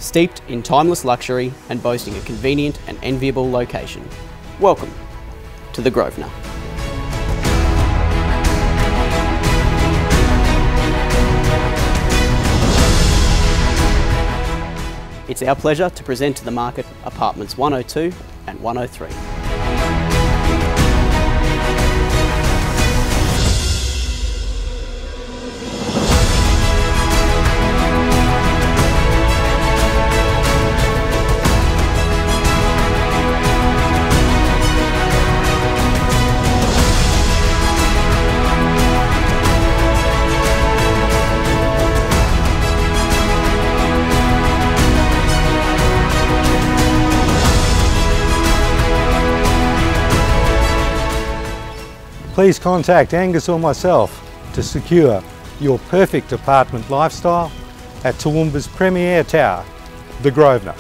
steeped in timeless luxury and boasting a convenient and enviable location. Welcome to the Grosvenor. It's our pleasure to present to the market apartments 102 and 103. Please contact Angus or myself to secure your perfect apartment lifestyle at Toowoomba's premier tower, the Grosvenor.